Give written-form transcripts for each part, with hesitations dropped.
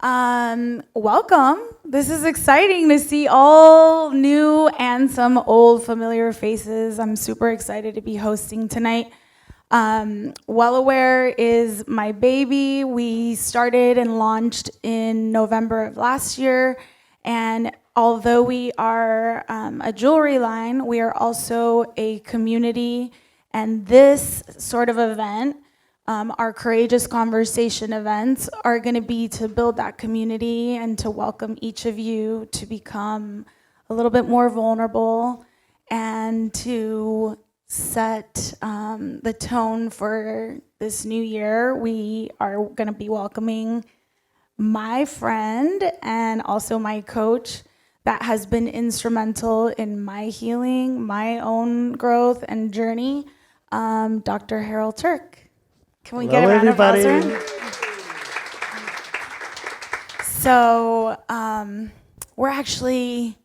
Welcome. This is exciting to see all new and some old familiar faces. I'm super excited to be hosting tonight. Well Aware is my baby. We started and launched in November of last year. And although we are a jewelry line, we are also a community. And this sort of event, our Courageous Conversation events, are going to be to build that community and to welcome each of you to become a little bit more vulnerable and to set the tone for this new year. We are going to be welcoming my friend and also my coach that has been instrumental in my healing, my own growth and journey, Dr. Turk. Can we get a round of applause for him? So we're actually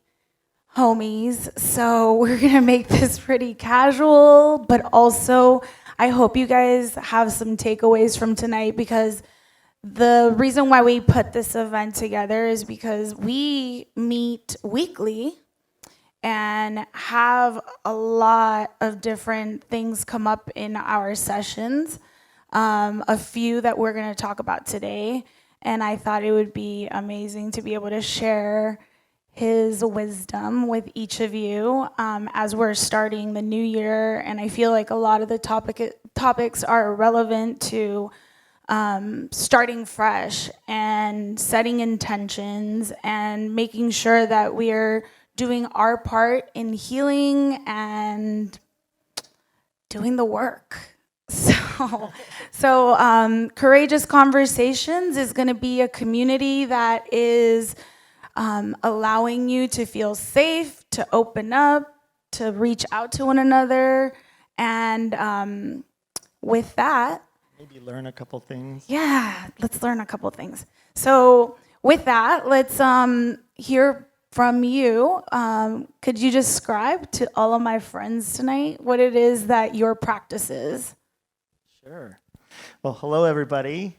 homies, so we're gonna make this pretty casual, but also I hope you guys have some takeaways from tonight, because the reason why we put this event together is because we meet weekly and have a lot of different things come up in our sessions. A few that we're going to talk about today, and I thought it would be amazing to be able to share his wisdom with each of you as we're starting the new year. And I feel like a lot of the topics are relevant to starting fresh and setting intentions and making sure that we're doing our part in healing and doing the work. So Courageous Conversations is going to be a community that is allowing you to feel safe, to open up, to reach out to one another. And with that, maybe learn a couple things. Yeah, let's learn a couple things. So with that, let's hear from you. Could you describe to all of my friends tonight what it is that your practice is? Sure. Well, hello, everybody.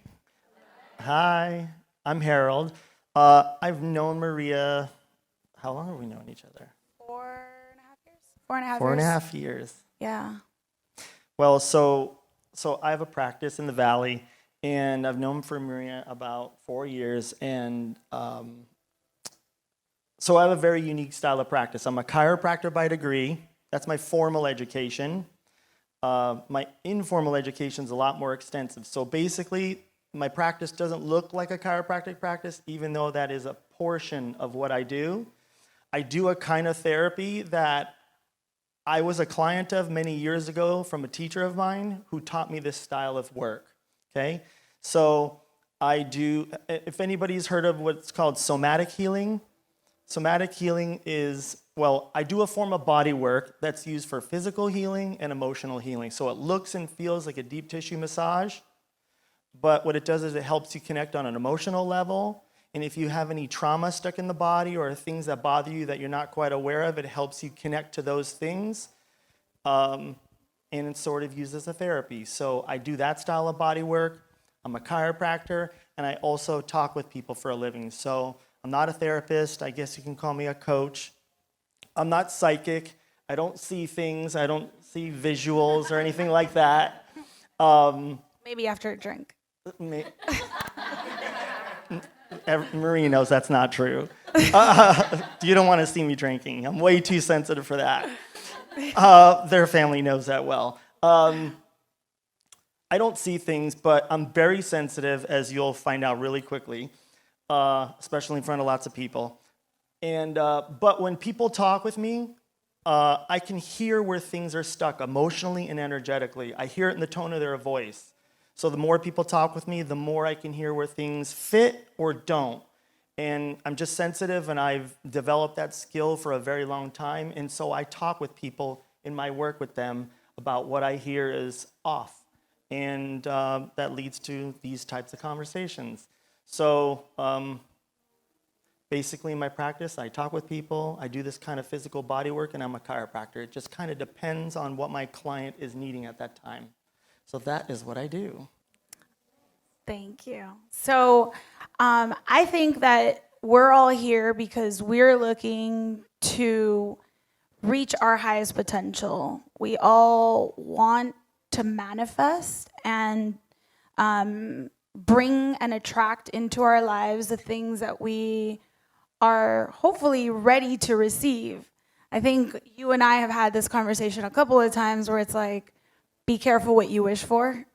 Hi, I'm Harold. I've known Maria, how long have we known each other? 4.5 years? 4.5 years. 4.5 years. Yeah. Well, so I have a practice in the Valley, and I've known for Maria about 4 years, and so I have a very unique style of practice. I'm a chiropractor by degree. That's my formal education. My informal education is a lot more extensive. So basically, my practice doesn't look like a chiropractic practice, even though that is a portion of what I do. I do a kind of therapy that I was a client of many years ago from a teacher of mine who taught me this style of work, okay? So I do, if anybody's heard of what's called somatic healing is, well, I do a form of body work that's used for physical healing and emotional healing. So it looks and feels like a deep tissue massage, but what it does is it helps you connect on an emotional level. And if you have any trauma stuck in the body or things that bother you that you're not quite aware of, it helps you connect to those things. And it's sort of used as a therapy. So I do that style of body work. I'm a chiropractor, and I also talk with people for a living. So I'm not a therapist. I guess you can call me a coach. I'm not psychic. I don't see things. I don't see visuals or anything like that. Maybe after a drink. Marie knows that's not true. You don't want to see me drinking. I'm way too sensitive for that. Their family knows that well. I don't see things, but I'm very sensitive, as you'll find out really quickly, especially in front of lots of people. And but when people talk with me, I can hear where things are stuck emotionally and energetically. I hear it in the tone of their voice. So the more people talk with me, the more I can hear where things fit or don't. And I'm just sensitive, and I've developed that skill for a very long time. And so I talk with people in my work with them about what I hear is off. And that leads to these types of conversations. So basically in my practice, I talk with people, I do this kind of physical body work, and I'm a chiropractor. It just kind of depends on what my client is needing at that time. So that is what I do. Thank you. So I think that we're all here because we're looking to reach our highest potential. We all want to manifest and bring and attract into our lives the things that we are hopefully ready to receive. I think you and I have had this conversation a couple of times where it's like, be careful what you wish for.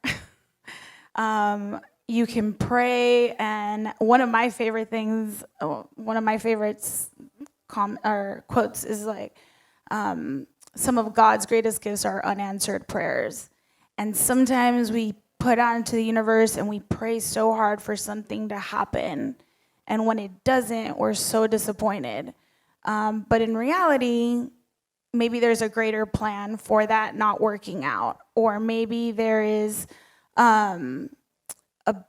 You can pray, and one of my favorite things, one of my favorites or quotes is like, some of God's greatest gifts are unanswered prayers. And sometimes we put out into the universe and we pray so hard for something to happen. And when it doesn't, we're so disappointed. But in reality, maybe there's a greater plan for that not working out. Or maybe there is a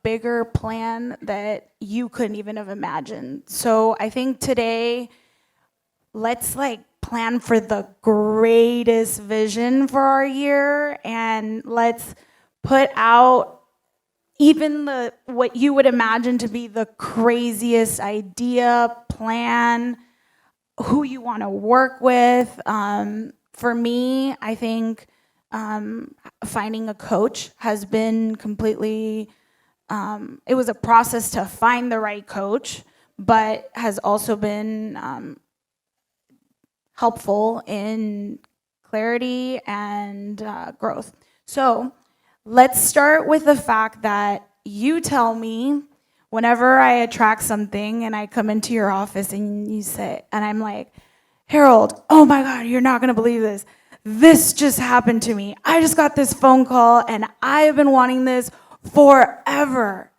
bigger plan that you couldn't even have imagined. So I think today, let's plan for the greatest vision for our year, and let's put out even what you would imagine to be the craziest idea, plan, who you want to work with. For me, I think finding a coach has been completely, it was a process to find the right coach, but has also been helpful in clarity and growth. So let's start with the fact that you tell me whenever I attract something and I come into your office and you say, and I'm like, Harold, oh my God, you're not gonna believe this. This just happened to me. I just got this phone call and I have been wanting this forever.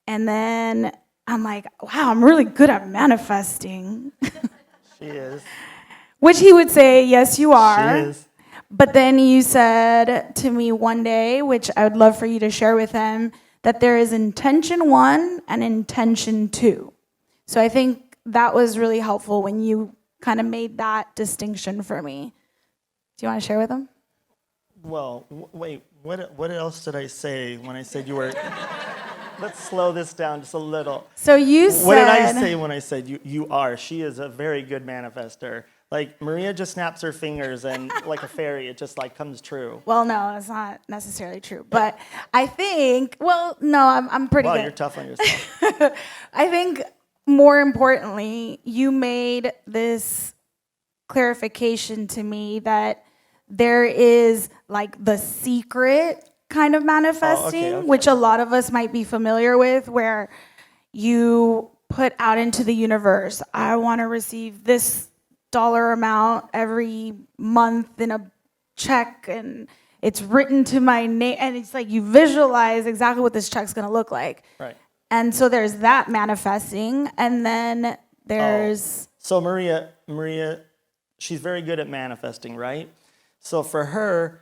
And then I'm like, wow, I'm really good at manifesting. She is. Which he would say, yes, you are. She is. But then you said to me one day, which I would love for you to share with him, that there is intention 1 and intention 2. So I think that was really helpful when you kind of made that distinction for me. Do you want to share with him? Well, wait, what else did I say when I said you were... Let's slow this down just a little. So you said... What did I say when I said you are? She is a very good manifester. Like, Maria just snaps her fingers and like a fairy, it just comes true. Well, no, that's not necessarily true. But I think, well, no, I'm pretty good. You're tough on yourself. I think more importantly, you made this clarification to me that there is the secret kind of manifesting, okay. which a lot of us might be familiar with, where you put out into the universe, I want to receive this dollar amount every month in a check, and it's written to my name, and it's like you visualize exactly what this check's going to look like. Right. And so there's that manifesting, and then there's... So Maria, she's very good at manifesting, right? So for her,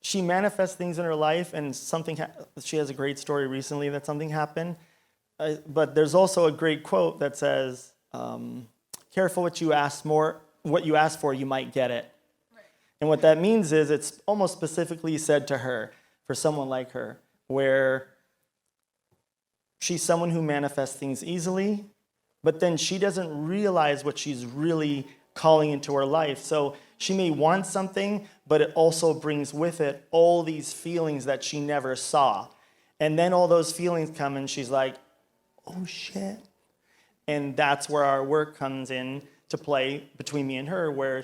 she manifests things in her life, and she has a great story recently that something happened. But there's also a great quote that says, careful what you ask for, you might get it. Right. And what that means is it's almost specifically said to her, for someone like her, where she's someone who manifests things easily, but then she doesn't realize what she's really calling into her life. So she may want something, but it also brings with it all these feelings that she never saw. And then all those feelings come and she's like, oh shit. And that's where our work comes in to play between me and her, where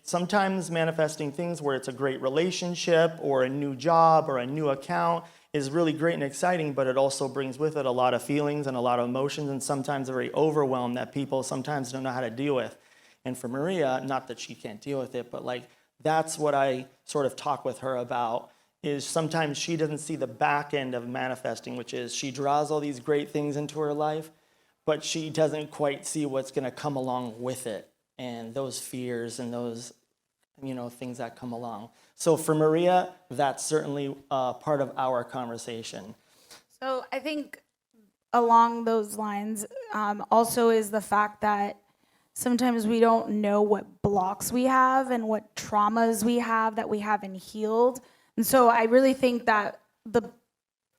sometimes manifesting things where it's a great relationship or a new job or a new account is really great and exciting, but it also brings with it a lot of feelings and a lot of emotions, and sometimes a very overwhelm that people sometimes don't know how to deal with. And for Maria, not that she can't deal with it, but that's what I sort of talk with her about, is sometimes she doesn't see the back end of manifesting, which is she draws all these great things into her life, but she doesn't quite see what's going to come along with it, and those fears and those things that come along. So for Maria, that's certainly part of our conversation. So I think along those lines also is the fact that sometimes we don't know what blocks we have and what traumas we have that we haven't healed. And so I really think that the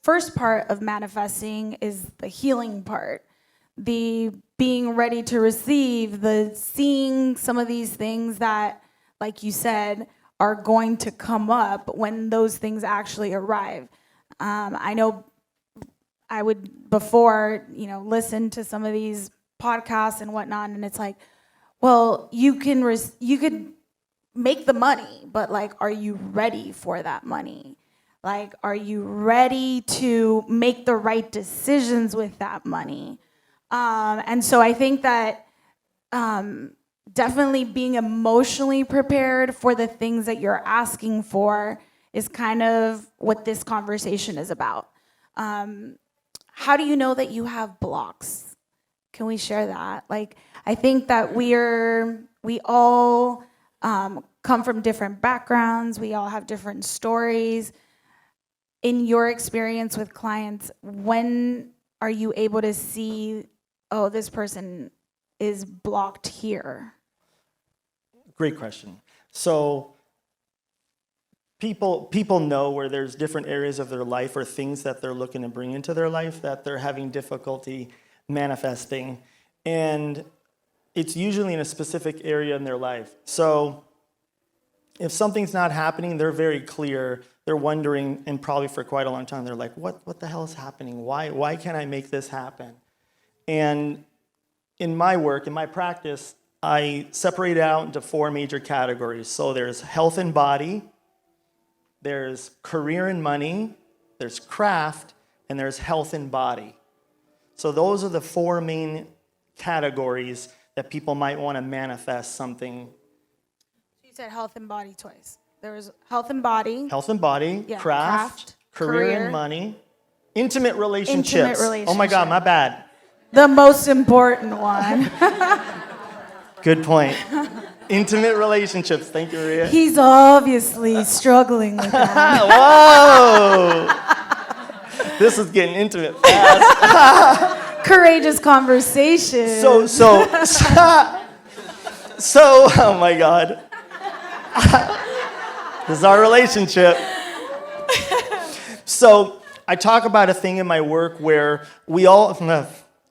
first part of manifesting is the healing part, the being ready to receive, the seeing some of these things that, like you said, are going to come up when those things actually arrive. I know I would before, listen to some of these podcasts and whatnot, and it's like, well, you could make the money, but like, are you ready for that money? Like, are you ready to make the right decisions with that money? And so I think that definitely being emotionally prepared for the things that you're asking for is kind of what this conversation is about. How do you know that you have blocks? Can we share that? Like, I think that we all come from different backgrounds. We all have different stories. In your experience with clients, when are you able to see, oh, this person is blocked here? Great question. So people know where there's different areas of their life or things that they're looking to bring into their life that they're having difficulty manifesting. And it's usually in a specific area in their life. So if something's not happening, they're very clear. They're wondering, and probably for quite a long time, they're like, what the hell is happening? Why can't I make this happen? And in my work, in my practice, I separate it out into 4 major categories. So there's health and body, there's career and money, there's craft, and there's health and body. So those are the 4 main categories that people might want to manifest something. You said health and body twice. There was health and body. Health and body, Yeah, craft, career and money, intimate relationships. Intimate relationship. Oh my God, my bad. The most important one. Good point. Intimate relationships. Thank you, Maria. He's obviously struggling with that. Whoa! This is getting intimate fast. Courageous conversation. So, oh my God. This is our relationship. So, I talk about a thing in my work where we all,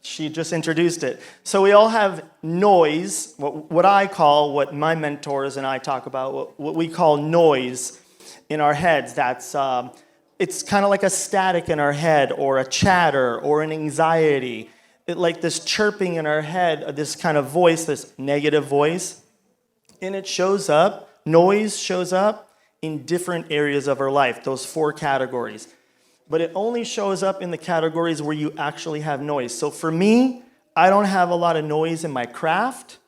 she just introduced it. So we all have noise, what my mentors and I talk about, what we call noise in our heads. That's, it's kind of like a static in our head or a chatter or an anxiety. Like this chirping in our head, this kind of voice, this negative voice. And it shows up, noise shows up in different areas of our life, those 4 categories. But it only shows up in the categories where you actually have noise. So for me, I don't have a lot of noise in my craft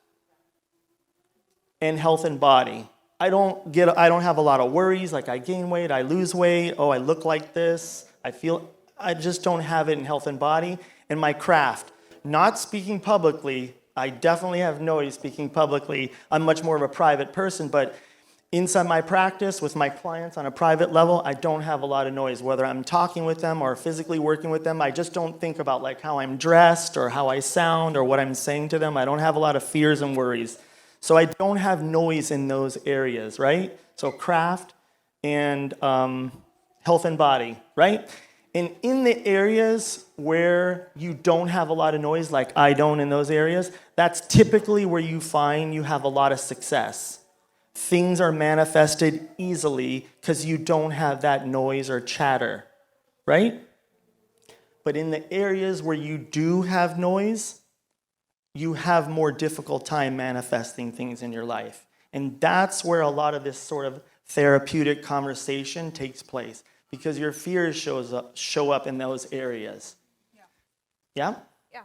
and health and body. I don't have a lot of worries, like I gain weight, I lose weight, oh, I look like this, I just don't have it in health and body. And my craft, not speaking publicly, I definitely have noise speaking publicly. I'm much more of a private person, but inside my practice with my clients on a private level, I don't have a lot of noise. Whether I'm talking with them or physically working with them, I just don't think about like how I'm dressed or how I sound or what I'm saying to them. I don't have a lot of fears and worries. So I don't have noise in those areas, right? So craft and health and body, right? And in the areas where you don't have a lot of noise, like I don't in those areas, that's typically where you find you have a lot of success. Things are manifested easily because you don't have that noise or chatter, right? But in the areas where you do have noise, you have more difficult time manifesting things in your life. And that's where a lot of this sort of therapeutic conversation takes place, because your fears show up in those areas. Yeah? Yeah.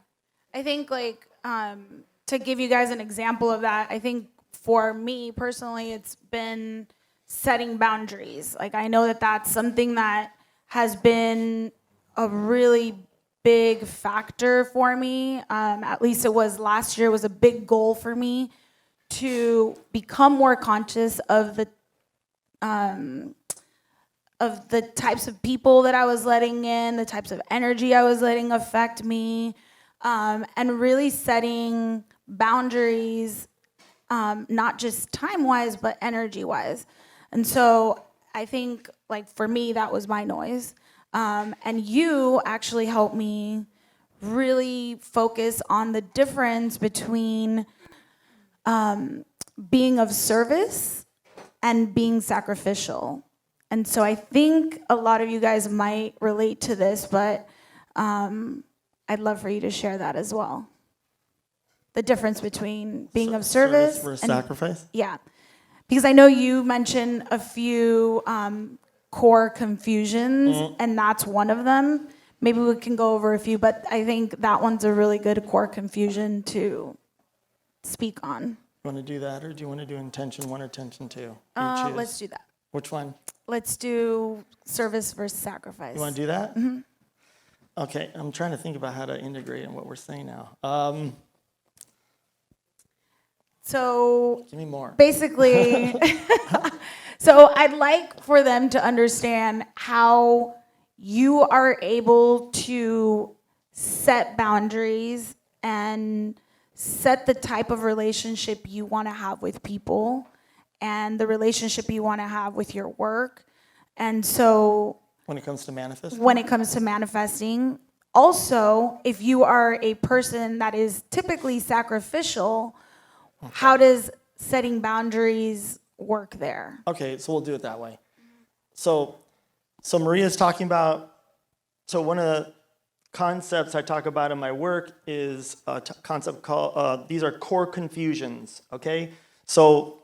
I think to give you guys an example of that, I think for me personally, it's been setting boundaries. Like, I know that that's something that has been a really big factor for me. At least it was last year. It was a big goal for me to become more conscious of the types of people that I was letting in, the types of energy I was letting affect me, and really setting boundaries, not just time-wise, but energy-wise. And so I think, like, for me, that was my noise. And you actually helped me really focus on the difference between being of service and being sacrificial. And so I think a lot of you guys might relate to this, but I'd love for you to share that as well. The difference between being of service versus and sacrifice? Yeah, because I know you mentioned a few core confusions, and that's one of them. Maybe we can go over a few, but I think that one's a really good core confusion to speak on. You want to do that, or do you want to do intention 1 or intention 2? Let's do that. Which one? Let's do service versus sacrifice. You want to do that? Mm-hmm. Okay, I'm trying to think about how to integrate in what we're saying now. So Give me more. basically, so I'd like for them to understand how you are able to set boundaries and set the type of relationship you want to have with people and the relationship you want to have with your work. And so When it comes to manifesting? when it comes to manifesting, also, if you are a person that is typically sacrificial, how does setting boundaries work there? Okay, so we'll do it that way. So Maria's talking about, so one of the concepts I talk about in my work is a concept called, these are core confusions, okay? So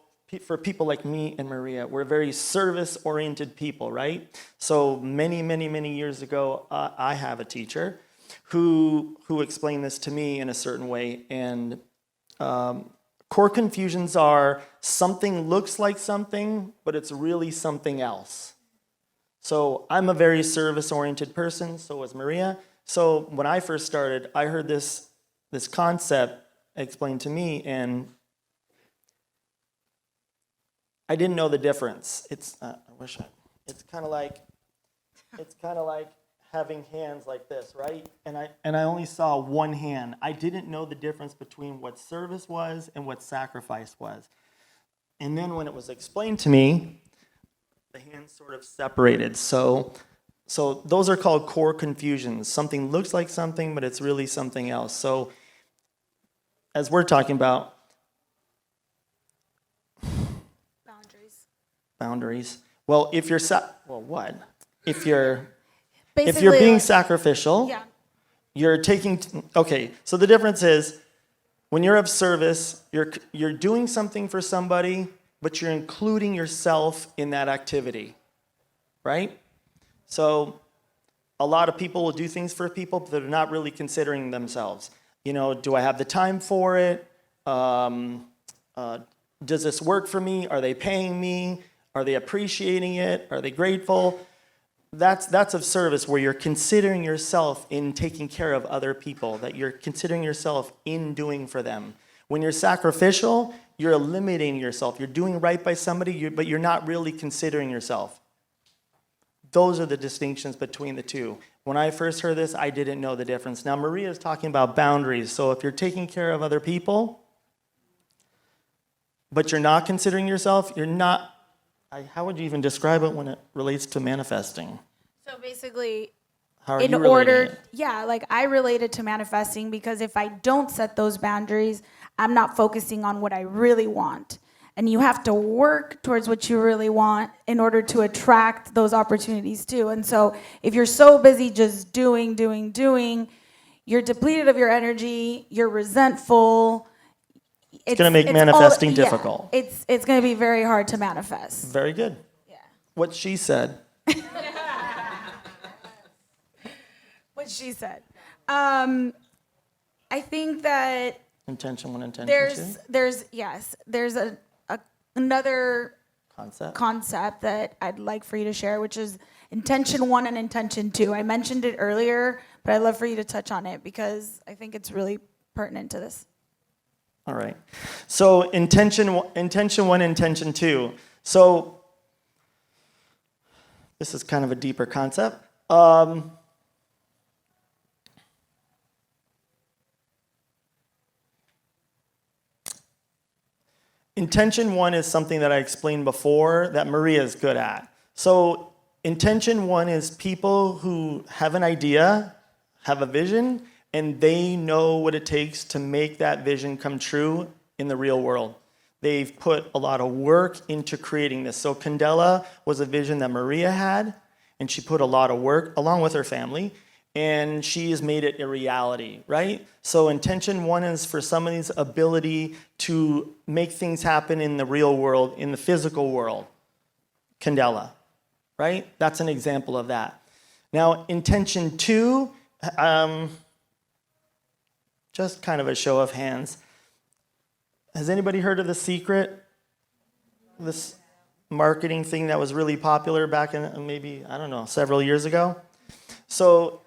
for people like me and Maria, we're very service-oriented people, right? So many, many, many years ago, I have a teacher who explained this to me in a certain way, and core confusions are something looks like something, but it's really something else. So I'm a very service-oriented person, so was Maria. So when I first started, I heard this concept explained to me, and I didn't know the difference. It's kind of like having hands like this, right? And I only saw one hand. I didn't know the difference between what service was and what sacrifice was. And then when it was explained to me, the hands sort of separated. So those are called core confusions. Something looks like something, but it's really something else. So as we're talking about boundaries. Well, if you're if you're being sacrificial, Yeah. you're taking. Okay, so the difference is when you're of service, you're doing something for somebody, but you're including yourself in that activity, right? So a lot of people will do things for people, but they're not really considering themselves. You know, do I have the time for it? Does this work for me? Are they paying me? Are they appreciating it? Are they grateful? That's of service, where you're considering yourself in taking care of other people, that you're considering yourself in doing for them. When you're sacrificial, you're eliminating yourself. You're doing right by somebody, but you're not really considering yourself. Those are the distinctions between the two. When I first heard this, I didn't know the difference. Now, Maria is talking about boundaries. So if you're taking care of other people, but you're not considering yourself, you're not. How would you even describe it when it relates to manifesting? So basically, How are you relating it? like I relate it to manifesting, because if I don't set those boundaries, I'm not focusing on what I really want. And you have to work towards what you really want in order to attract those opportunities too. And so if you're so busy just doing, you're depleted of your energy, you're resentful. It's going to make manifesting difficult. It's going to be very hard to manifest. Very good. Yeah. What she said. What she said. I think that Intention 1, intention 2. there's another Concept. that I'd like for you to share, which is intention 1 and intention 2. I mentioned it earlier, but I'd love for you to touch on it because I think it's really pertinent to this. All right. So intention 1, intention 2. So this is kind of a deeper concept. Intention 1 is something that I explained before that Maria is good at. So intention one is people who have an idea, have a vision, and they know what it takes to make that vision come true in the real world. They've put a lot of work into creating this. So Candela was a vision that Maria had, and she put a lot of work along with her family, and she has made it a reality, right? So intention one is for somebody's ability to make things happen in the real world, in the physical world. Candela, right? That's an example of that. Now, intention two, just kind of a show of hands. Has anybody heard of The Secret? This marketing thing that was really popular back in maybe, I don't know, several years ago? So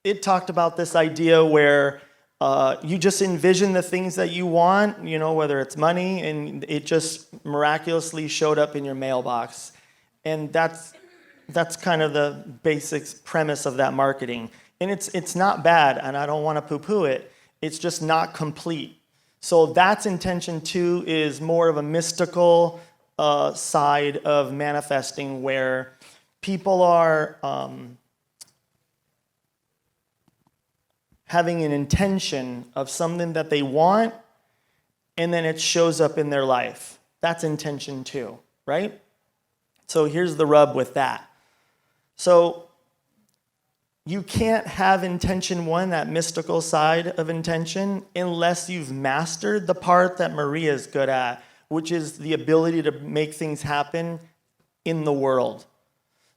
it talked about this idea where you just envision the things that you want, whether it's money, and it just miraculously showed up in your mailbox. And that's kind of the basic premise of that marketing. And it's not bad, and I don't want to poo-poo it. It's just not complete. So that's intention two, is more of a mystical side of manifesting, where people are having an intention of something that they want, and then it shows up in their life. That's intention two, right? So here's the rub with that. So you can't have intention one, that mystical side of intention, unless you've mastered the part that Maria is good at, which is the ability to make things happen in the world.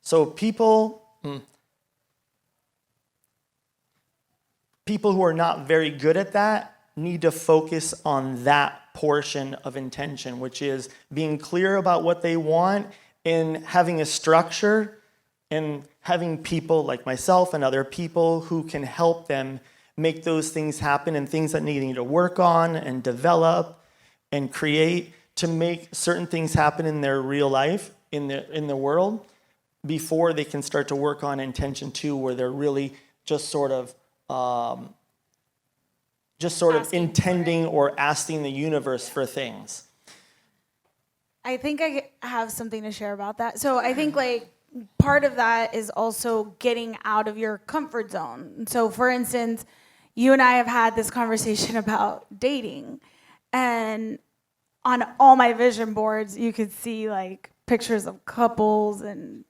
So people who are not very good at that need to focus on that portion of intention, which is being clear about what they want and having a structure and having people like myself and other people who can help them make those things happen, and things that need to work on and develop and create to make certain things happen in their real life, in the world, before they can start to work on intention two, where they're really just sort of intending or asking the universe for things. I think I have something to share about that. So I think part of that is also getting out of your comfort zone. So for instance, you and I have had this conversation about dating, and on all my vision boards, you could see pictures of couples and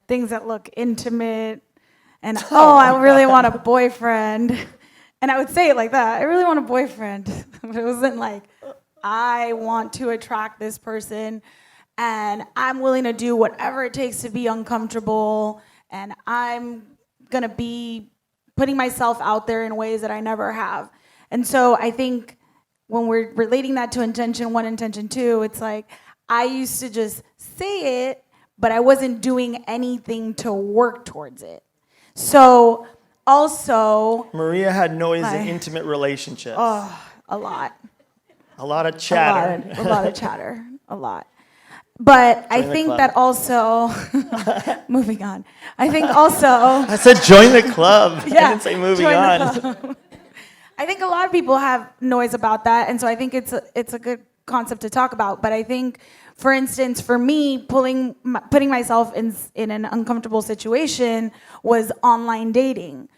things that look intimate, and I really want a boyfriend. And I would say it like that. I really want a boyfriend. But it wasn't like, I want to attract this person, and I'm willing to do whatever it takes to be uncomfortable, and I'm going to be putting myself out there in ways that I never have. And so I think when we're relating that to intention one, intention two, it's like I used to just say it, but I wasn't doing anything to work towards it. So also, Maria had noise in intimate relationships. Oh, a lot. A lot of chatter. A lot of chatter. A lot. But I think that also, moving on. I think also. I said join the club. Yeah, I didn't say moving on. I think a lot of people have noise about that, and so I think it's a good concept to talk about. But I think, for instance, for me, putting myself in an uncomfortable situation was online dating.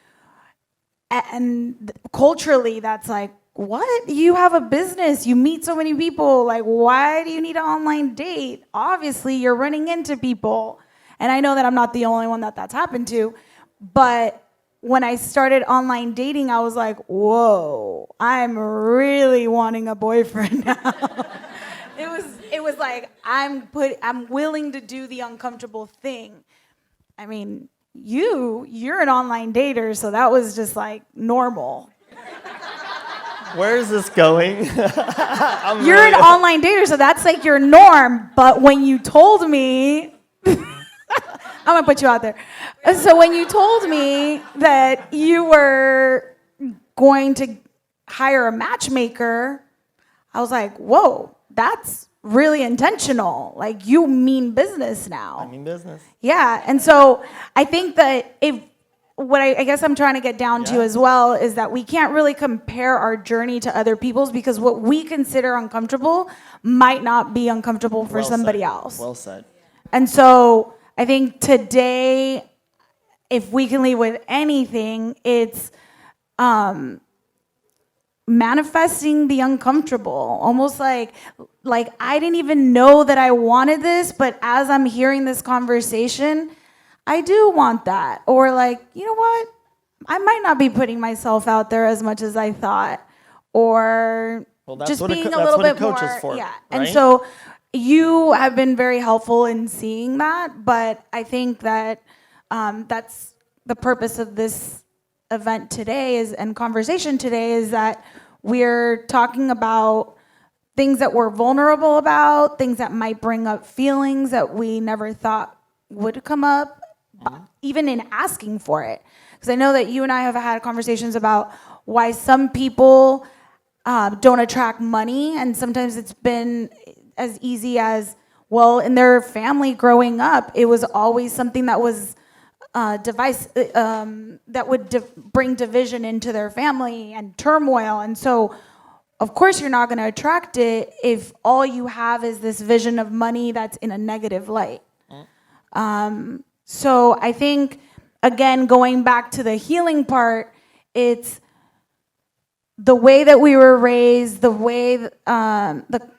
And culturally, that's like, what? You have a business. You meet so many people. Why do you need an online date? Obviously, you're running into people. And I know that I'm not the only one that's happened to. But when I started online dating, I was like, whoa, I'm really wanting a boyfriend now. It was like, I'm willing to do the uncomfortable thing. I mean, you're an online dater, so that was just normal. Where is this going? You're an online dater, so that's your norm. But when you told me, I'm gonna put you out there. So when you told me that you were going to hire a matchmaker, I was like, whoa, that's really intentional. You mean business now. I mean business. Yeah, and so I think that what I guess I'm trying to get down to as well is that we can't really compare our journey to other people's, because what we consider uncomfortable might not be uncomfortable for somebody else. Well said. And so I think today, if we can leave with anything, it's manifesting the uncomfortable. Almost like I didn't even know that I wanted this, but as I'm hearing this conversation, I do want that. Or like, you know what? I might not be putting myself out there as much as I thought. Or Well, just being a that's little what a bit coach more. is for, Yeah. right? And so you have been very helpful in seeing that, but I think that that's the purpose of this event today and conversation today is that we're talking about things that we're vulnerable about, things that might bring up feelings that we never thought would come up, even in asking for it. Because I know that you and I have had conversations about why some people don't attract money, and sometimes it's been as easy as, well, in their family growing up, it was always something that was that would bring division into their family and turmoil. And so, of course, you're not going to attract it if all you have is this vision of money that's in a negative light. So I think, again, going back to the healing part, it's the way that we were raised, the way the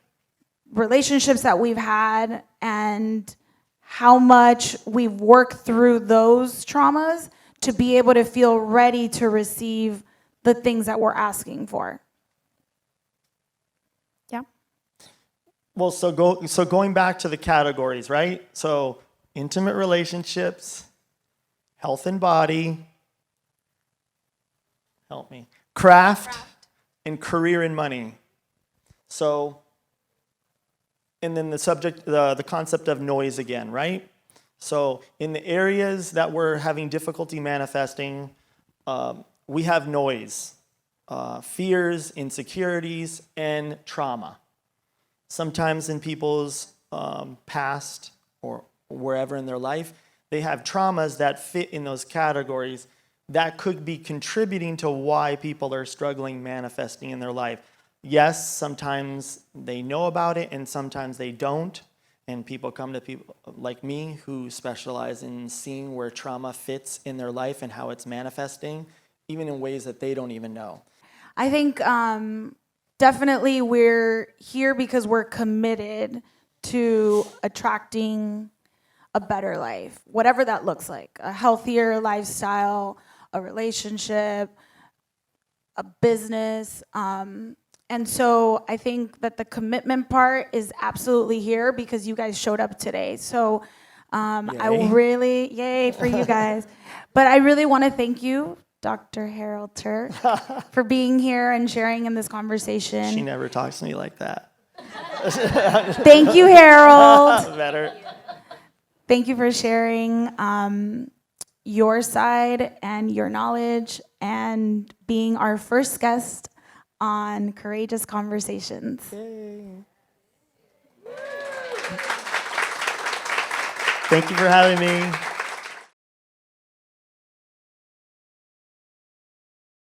relationships that we've had, and how much we've worked through those traumas to be able to feel ready to receive the things that we're asking for. Yeah. Well, so going back to the categories, right? So intimate relationships, health and body, help me, craft. And career and money. So, and then the concept of noise again, right? So in the areas that we're having difficulty manifesting, we have noise, fears, insecurities, and trauma. Sometimes in people's past or wherever in their life, they have traumas that fit in those categories that could be contributing to why people are struggling manifesting in their life. Yes, sometimes they know about it and sometimes they don't. And people come to people like me who specialize in seeing where trauma fits in their life and how it's manifesting, even in ways that they don't even know. I think definitely we're here because we're committed to attracting a better life, whatever that looks like, a healthier lifestyle, a relationship, a business. And so I think that the commitment part is absolutely here because you guys showed up today. So I really, yay for you guys. But I really want to thank you, Dr. Harold Turk, for being here and sharing in this conversation. She never talks to me like that. Thank you, Harold. Better. Thank you for sharing your side and your knowledge and being our first guest on Courageous Conversations. Yay. Thank you for having me.